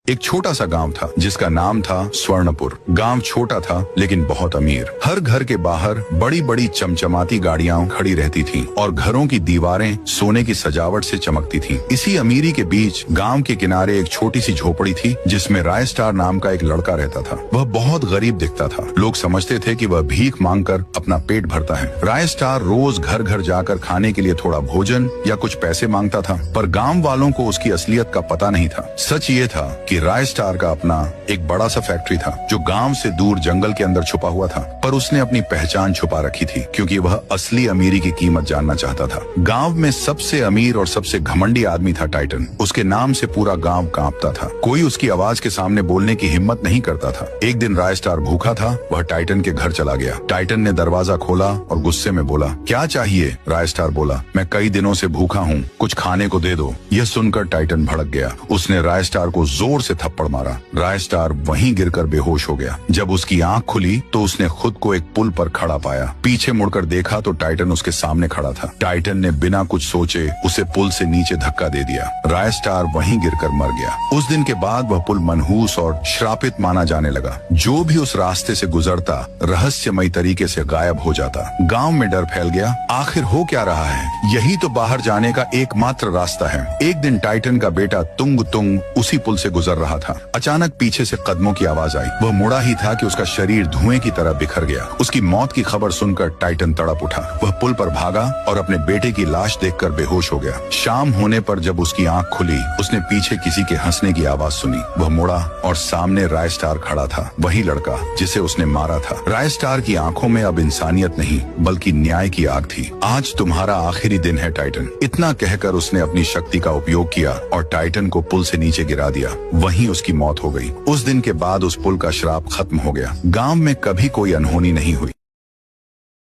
एक छोटा सा गांव था जिसका नाम था स्वर्णपुर। गांव छोटा था लेकिन बहुत अमीर। हर घर के बाहर बड़ी बड़ी चमचमाती गाड़ियां खड़ी रहती थीं और घरों की दीवारें सोने की सजावट से चमकती थीं। इसी अमीरी के बीच गांव के किनारे एक छोटी सी झोपड़ी थी जिसमें राय स्टार नाम का एक लड़का रहता था। वह बहुत गरीब दिखता था। लोग समझते थे कि वह भीख मांगकर अपना पेट भरता है। राय स्टार रोज घर घर जाकर खाने के लिए थोड़ा भोजन या कुछ पैसे मांगता था, पर गांव वालों को उसकी असलियत का पता नहीं था। सच ये था कि राय स्टार का अपना एक बड़ा सा फैक्ट्री था जो गांव से दूर जंगल के अंदर छुपा हुआ था, पर उसने अपनी पहचान छुपा रखी थी क्योंकि वह असली अमीरी की कीमत जानना चाहता था। गांव में सबसे अमीर और सबसे घमंडी आदमी था टाइटन। उसके नाम से पूरा गांव कांपता था। कोई उसकी आवाज के सामने बोलने की हिम्मत नहीं करता था। एक दिन राय स्टार भूखा था। वह टाइटन के घर चला गया। टाइटन ने दरवाजा खोला और गुस्से में बोला, क्या चाहिए? राय स्टार बोला, मैं कई दिनों से भूखा हूँ, कुछ खाने को दे दो। यह सुनकर टाइटन भड़क गया। उसने राय स्टार को जोर से थप्पड़ मारा। राय स्टार वहीं गिरकर बेहोश हो गया। जब उसकी आंख खुली तो उसने खुद को एक पुल पर खड़ा पाया। पीछे मुड़कर देखा तो टाइटन उसके सामने खड़ा था। टाइटन ने बिना कुछ सोचे उसे पुल से नीचे धक्का दे दिया। राय स्टार वहीं गिरकर मर गया। उस दिन के बाद वह पुल मनहूस और श्रापित माना जाने लगा। जो भी उस रास्ते से गुजरता रहस्यमयी तरीके से गायब हो जाता। गांव में डर फैल गया। आखिर हो क्या रहा है? यही तो बाहर जाने का एकमात्र रास्ता है। एक दिन टाइटन का बेटा तुंग तुंग उसी पुल से गुजर रहा था। अचानक पीछे से कदमों की आवाज आई। वह मुड़ा ही था कि उसका शरीर धुएं की तरह बिखर गया। उसकी मौत की खबर सुनकर टाइटन तड़प उठा। वह पुल पर भागा और अपने बेटे की लाश देखकर बेहोश हो गया। शाम होने पर जब उसकी आंख खुली, उसने पीछे किसी के हंसने की आवाज सुनी। वह मुड़ा और सामने राय स्टार खड़ा था, वही लड़का जिसे उसने मारा था। राय स्टार की आंखों में अब इंसानियत नहीं बल्कि न्याय की आग थी। आज तुम्हारा आखिरी दिन है टाइटन। इतना कहकर उसने अपनी शक्ति का उपयोग किया और टाइटन को पुल से नीचे गिरा दिया। वहीं उसकी मौत हो गई। उस दिन के बाद उस पुल का श्राप खत्म हो गया। गांव में कभी कोई अनहोनी नहीं हुई।